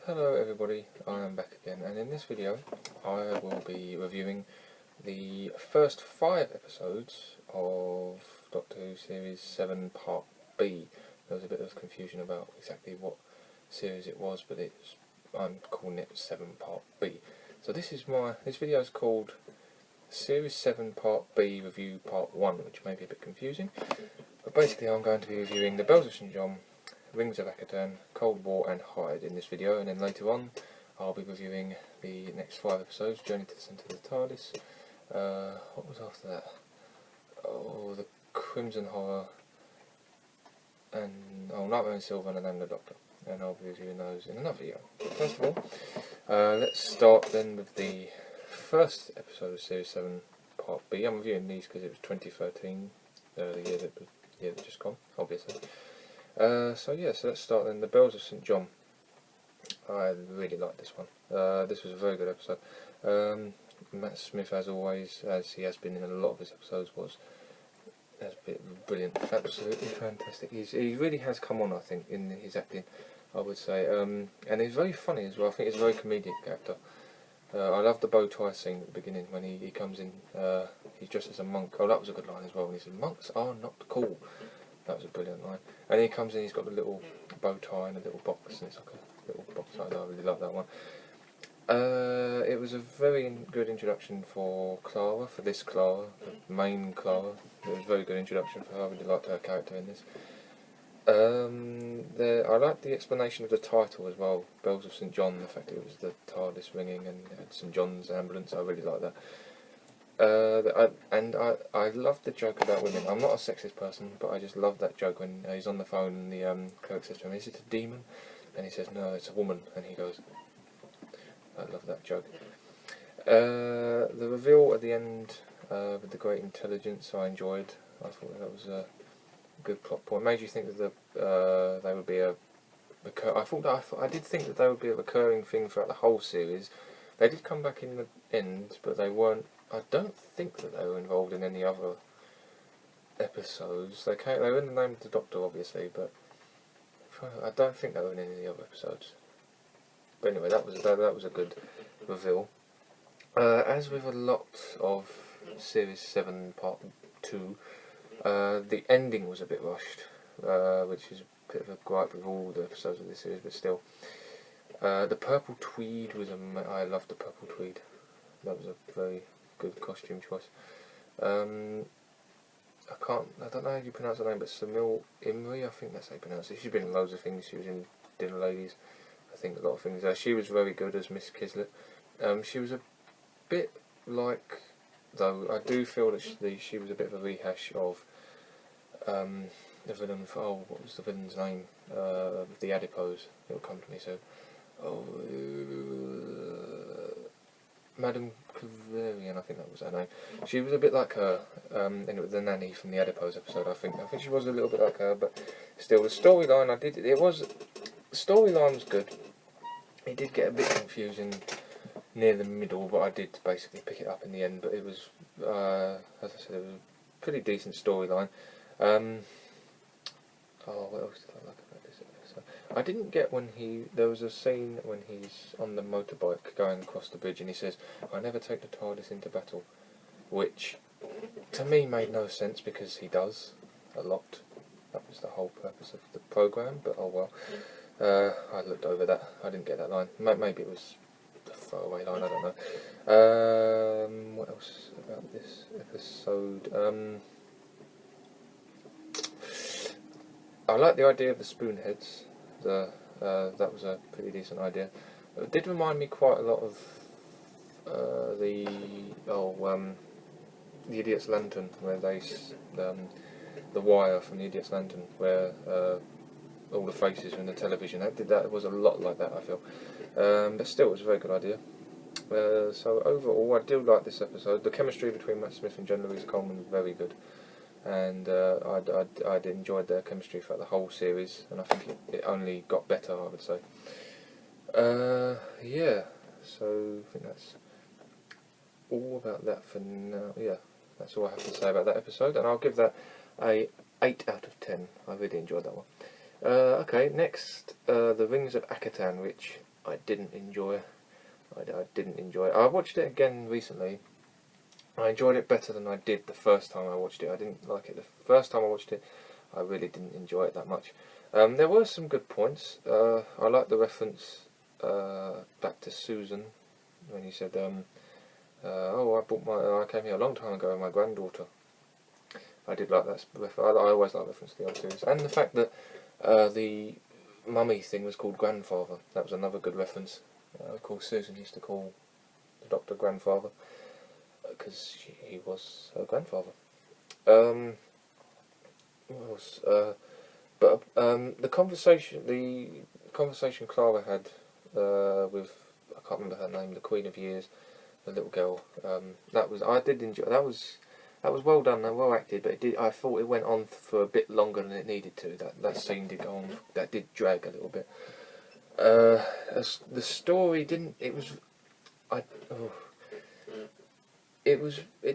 Hello everybody, I am back again, and in this video I will be reviewing the first 5 episodes of Doctor Who Series 7 Part B. There was a bit of confusion about exactly what series it was, but I'm calling it 7 Part B. So this video is called Series 7 Part B Review Part 1, which may be a bit confusing, but basically I'm going to be reviewing The Bells of St John, Rings of Akhaten, Cold War and Hyde in this video, and then later on I'll be reviewing the next 5 episodes, Journey to the Centre of the TARDIS. What was after that? Oh, the Crimson Horror, and Nightmare in Silver and The Name of the Doctor, and I'll be reviewing those in another video. But first of all, let's start then with the first episode of Series 7 Part B. I'm reviewing these because it was 2013, the year that just gone, obviously. So let's start then. The Bells of St John. I really liked this one. This was a very good episode. Matt Smith, as always, as he has been in a lot of his episodes, has been brilliant, absolutely fantastic. He really has come on, I think, in his acting, I would say. And he's very funny as well. I think he's a very comedic actor. I love the bow tie scene at the beginning when he comes in. He's dressed as a monk. Oh, that was a good line as well. When he said, "Monks are not cool." That was a brilliant line. And he comes in, he's got the little bow tie and a little box, and it's like a little box. I really love that one. It was a very good introduction for Clara, the main Clara. It was a very good introduction for her. I really liked her character in this. I liked the explanation of the title as well, Bells of St John, the fact that it was the TARDIS ringing and it had St John's ambulance. I really liked that. I loved the joke about women. I'm not a sexist person, but I just love that joke when he's on the phone and the clerk says to him, "Is it a demon?" And he says, "No, it's a woman." And he goes, I love that joke. The reveal at the end with the great intelligence I enjoyed. I thought that was a good plot point. It made you think that they would be I did think that they would be a recurring thing throughout the whole series. They did come back in the end, but they weren't. I don't think that they were involved in any other episodes. They were in The Name of the Doctor, obviously, but I don't think they were in any of the other episodes. But anyway, that was a good reveal. As with a lot of Series 7 Part 2, the ending was a bit rushed, which is a bit of a gripe with all the episodes of this series, but still. The purple tweed was I loved the purple tweed. That was a very good costume choice. I don't know how you pronounce her name, but Samil Imri, I think that's how you pronounce it. She's been in loads of things. She was in Dinner Ladies, I think, a lot of things. She was very good as Miss Kislet. She was a bit like, though, I do feel that she was a bit of a rehash of the villain what was the villain's name? The Adipose, little company, so Madame Cavarian, I think that was her name. She was a bit like her, and it was the nanny from the Adipose episode. I think she was a little bit like her, but still, the storyline the storyline was good. It did get a bit confusing near the middle, but I did basically pick it up in the end. But it was, as I said, it was a pretty decent storyline. What else did I like about this episode? I didn't get there was a scene when he's on the motorbike going across the bridge and he says, "I never take the TARDIS into battle," which to me made no sense because he does a lot. That was the whole purpose of the programme, but oh well. I looked over that, I didn't get that line. Maybe it was a throwaway line, I don't know. What else about this episode? I like the idea of the spoonheads. That was a pretty decent idea. It did remind me quite a lot of the Idiot's Lantern, where the wire from the Idiot's Lantern, where all the faces from the television. That was a lot like that, I feel. But still, it was a very good idea. So overall, I do like this episode. The chemistry between Matt Smith and Jen Louise Coleman was very good. And I'd enjoyed their chemistry throughout the whole series, and I think it only got better, I would say. So I think that's all about that for now. Yeah, that's all I have to say about that episode, and I'll give that a 8 out of 10. I really enjoyed that one. Okay, next, the Rings of Akhaten, which I didn't enjoy. I didn't enjoy it. I watched it again recently. I enjoyed it better than I did the first time I watched it. I didn't like it the first time I watched it. I really didn't enjoy it that much. There were some good points. I like the reference back to Susan when he said, "Oh, I came here a long time ago with my granddaughter." I did like that. I always like reference to the old series, and the fact that the mummy thing was called grandfather. That was another good reference. Of course, Susan used to call the doctor grandfather because he was her grandfather. What else? The conversation Clara had with, I can't remember her name, the Queen of Years, the little girl. I did enjoy. That was well done and well acted, but I thought it went on for a bit longer than it needed to. That scene did go on. That did drag a little bit. The story didn't. It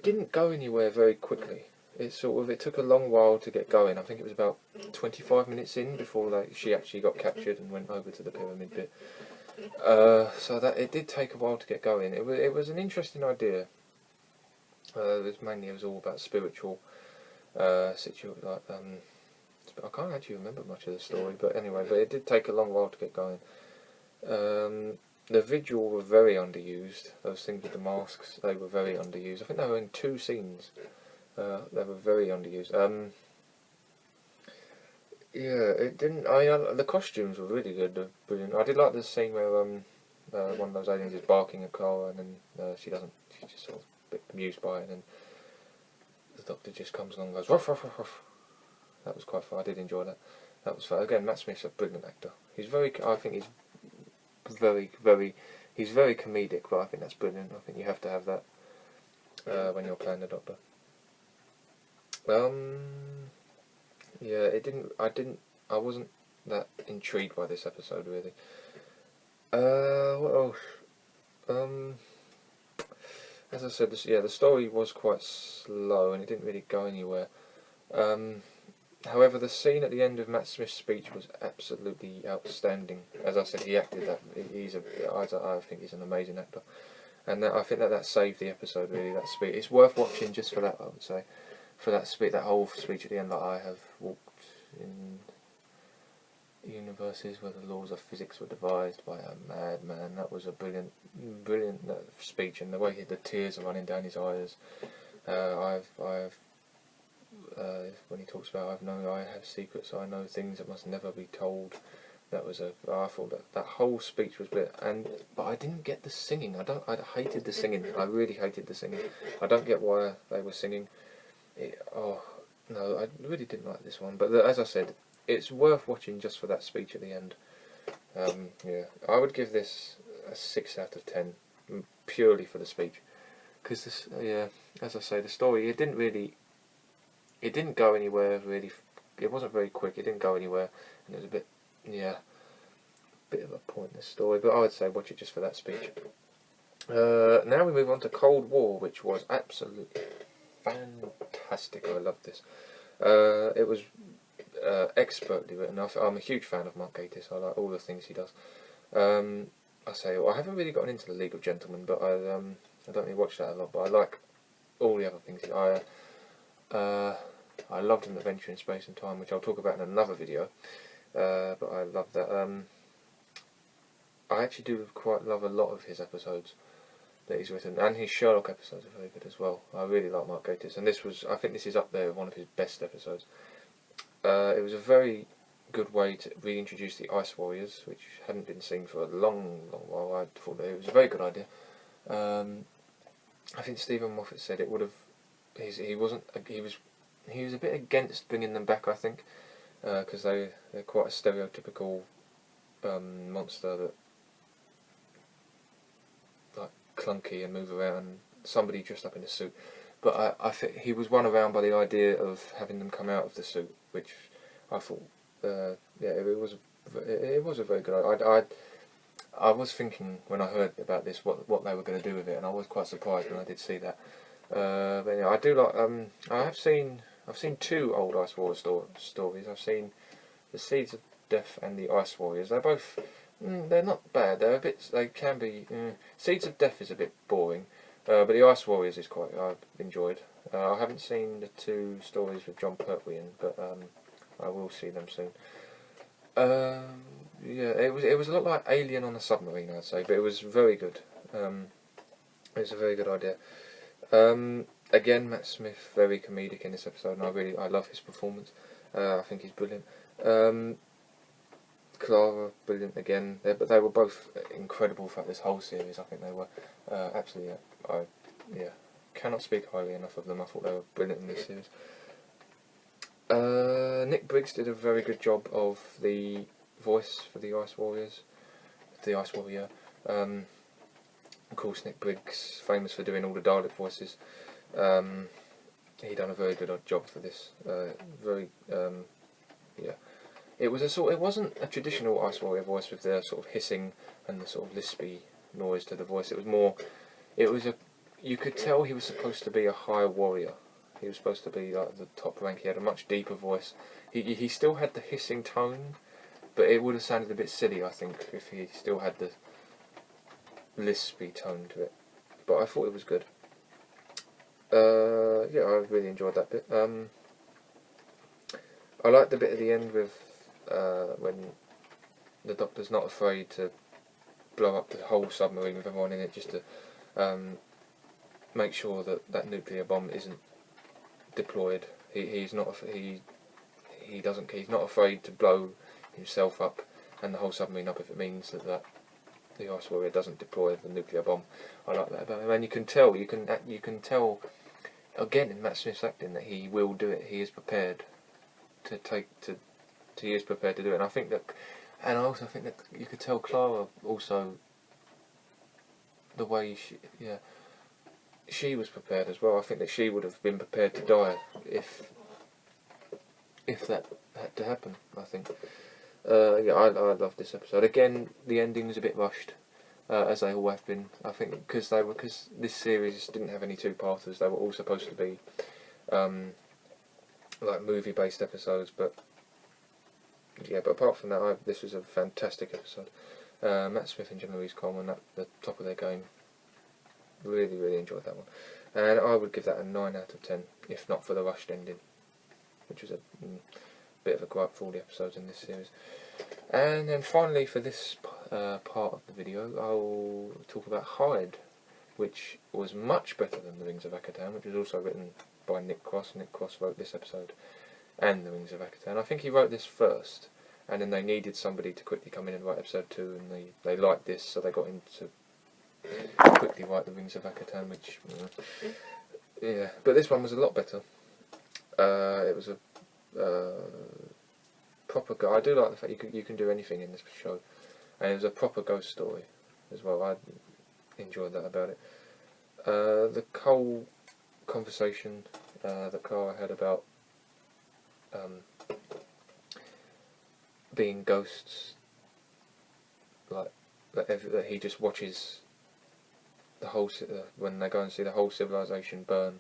didn't go anywhere very quickly. It took a long while to get going. I think it was about 25 minutes in before she actually got captured and went over to the pyramid bit. So that it did take a while to get going. It was an interesting idea. It was all about spiritual I can't actually remember much of the story, but anyway, it did take a long while to get going. The vigil were very underused. Those things with the masks, they were very underused. I think they were in 2 scenes. They were very underused. Yeah, it didn't. The costumes were really good, brilliant. I did like the scene where one of those aliens is barking at Clara, and then she doesn't. She's just sort of a bit amused by it, and then the doctor just comes along and goes ruff ruff ruff ruff. That was quite fun. I did enjoy that. That was fun. Again, Matt Smith's a brilliant actor. I think he's he's very comedic, but I think that's brilliant. I think you have to have that when you're playing the Doctor. Yeah, I wasn't that intrigued by this episode really. What else? As I said, the story was quite slow and it didn't really go anywhere. However, the scene at the end of Matt Smith's speech was absolutely outstanding. As I said, he acted that. I think he's an amazing actor, and I think that saved the episode really. That speech, it's worth watching just for that. I would say, for that speech, that whole speech at the end. That I have walked in universes where the laws of physics were devised by a madman. That was a brilliant speech, and the way the tears are running down his eyes. When he talks about I have secrets, I know things that must never be told. I thought that whole speech was brilliant, but I didn't get the singing. I hated the singing. I really hated the singing. I don't get why they were singing. No, I really didn't like this one. But as I said, it's worth watching just for that speech at the end. Yeah, I would give this a 6 out of 10, purely for the speech. Because as I say, the story it didn't go anywhere really. It wasn't very quick. It didn't go anywhere, and it was a bit of a pointless story. But I would say watch it just for that speech. Now we move on to Cold War, which was absolutely fantastic. I loved this. It was expertly written. I'm a huge fan of Mark Gatiss. I like all the things he does. I haven't really gotten into the League of Gentlemen, but I don't really watch that a lot. But I like all the other things. I loved An Adventure in Space and Time, which I'll talk about in another video. But I love that. I actually do quite love a lot of his episodes that he's written, and his Sherlock episodes are very good as well. I really like Mark Gatiss, and I think this is up there with one of his best episodes. It was a very good way to reintroduce the Ice Warriors, which hadn't been seen for a long while. I thought that it was a very good idea. I think Stephen Moffat said it would have. He was a bit against bringing them back. I think because they're quite a stereotypical monster that like clunky and move around. Somebody dressed up in a suit. But I think he was won around by the idea of having them come out of the suit, which I thought, it was a very good idea. I was thinking when I heard about this what they were going to do with it, and I was quite surprised when I did see that. But yeah, I do like. I've seen 2 old Ice Warrior stories. I've seen The Seeds of Death and The Ice Warriors. They're both They're not bad. They're a bit. They can be. Seeds of Death is a bit boring, but the Ice Warriors is quite. I've enjoyed. I haven't seen the 2 stories with John Pertwee in, but I will see them soon. Yeah, it was a lot like Alien on a submarine, I'd say, but it was very good. It was a very good idea. Again, Matt Smith, very comedic in this episode, and I love his performance. I think he's brilliant. Clara, brilliant again. But they were both incredible throughout this whole series. I think they were absolutely. I cannot speak highly enough of them. I thought they were brilliant in this series. Nick Briggs did a very good job of the voice for the Ice Warriors. The Ice Warrior. Of course, Nick Briggs, famous for doing all the Dalek voices. He done a very good job for this. Yeah. It wasn't a traditional Ice Warrior voice with the sort of hissing and the sort of lispy noise to the voice. It was more. You could tell he was supposed to be a high warrior. He was supposed to be like the top rank. He had a much deeper voice. He still had the hissing tone, but it would have sounded a bit silly, I think, if he still had the lispy tone to it. But I thought it was good. Yeah, I really enjoyed that bit. I liked the bit at the end with when the Doctor's not afraid to blow up the whole submarine with everyone in it, just to make sure that that nuclear bomb isn't deployed. He's not afraid to blow himself up and the whole submarine up if it means that the Ice Warrior doesn't deploy the nuclear bomb. I like that about him, and you can tell again in Matt Smith's acting that he will do it. He is prepared he is prepared to do it. And I also think that you could tell Clara also the way she was prepared as well. I think that she would have been prepared to die if that had to happen. I think. Yeah, I love this episode. Again, the ending is a bit rushed, as they all have been. I think because this series didn't have any 2-parters. They were all supposed to be like movie-based episodes, but yeah. But apart from that, this was a fantastic episode. Matt Smith and Gemma Louise Coleman at the top of their game. Really, really enjoyed that one, and I would give that a 9 out of 10, if not for the rushed ending, which was a bit of a gripe for all the episodes in this series. And then finally, for this part of the video, I'll talk about Hyde, which was much better than the Rings of Akhaten, which was also written by Nick Cross. Nick Cross wrote this episode and the Rings of Akhaten. I think he wrote this first, and then they needed somebody to quickly come in and write episode 2, and they liked this, so they got him to quickly write the Rings of Akhaten, which yeah, but this one was a lot better. It was a proper go. I do like the fact you can do anything in this show, and it was a proper ghost story as well. I enjoyed that about it. The whole conversation that Clara had about being ghosts, like that he just watches the whole when they go and see the whole civilization burn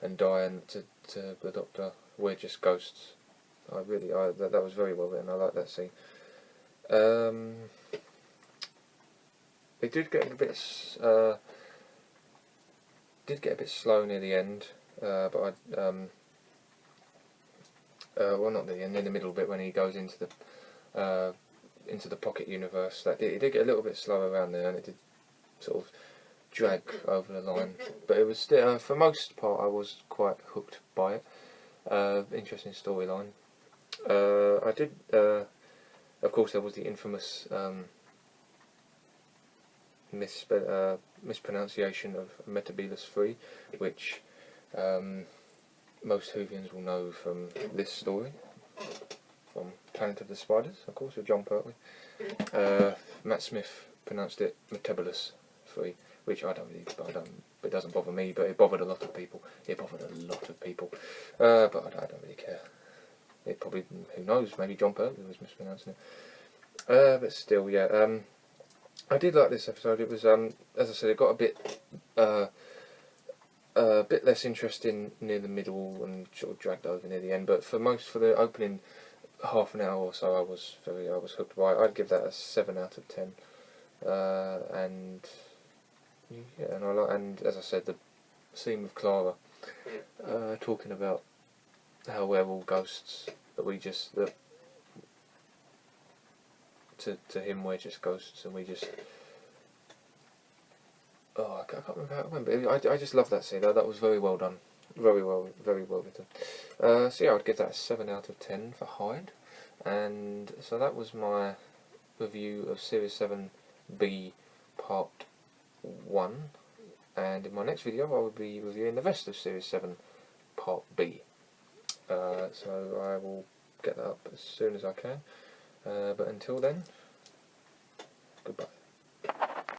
and die, and to the Doctor, we're just ghosts. That was very well written. I like that scene. It did get a bit slow near the end, but well, not the end, in the middle bit when he goes into the pocket universe. It did get a little bit slower around there, and it did sort of drag over the line. But it was still, for most part, I was quite hooked by it. Interesting storyline. I did, of course, there was the infamous mispronunciation of Metebelis 3, which most Whovians will know from this story, from Planet of the Spiders, of course, with John Pertwee. Matt Smith pronounced it Metebelis 3, which it doesn't bother me, but it bothered a lot of people. But I don't really care. It probably, who knows, maybe John Pertwee was mispronouncing it. But still, yeah. I did like this episode. It was, as I said, it got a bit less interesting near the middle and sort of dragged over near the end. But for the opening half an hour or so, I was hooked by it. I'd give that a 7 out of 10. And yeah, and as I said, the scene with Clara talking about how we're all ghosts, that to him we're just ghosts, and we just I can't remember how it went, but I just love that scene. That was very well done, very well written. So yeah, I'd give that a 7 out of 10 for Hyde. And so that was my review of Series 7B Part 1, and in my next video I will be reviewing the rest of Series 7 Part B. So I will get that up as soon as I can, but until then, goodbye.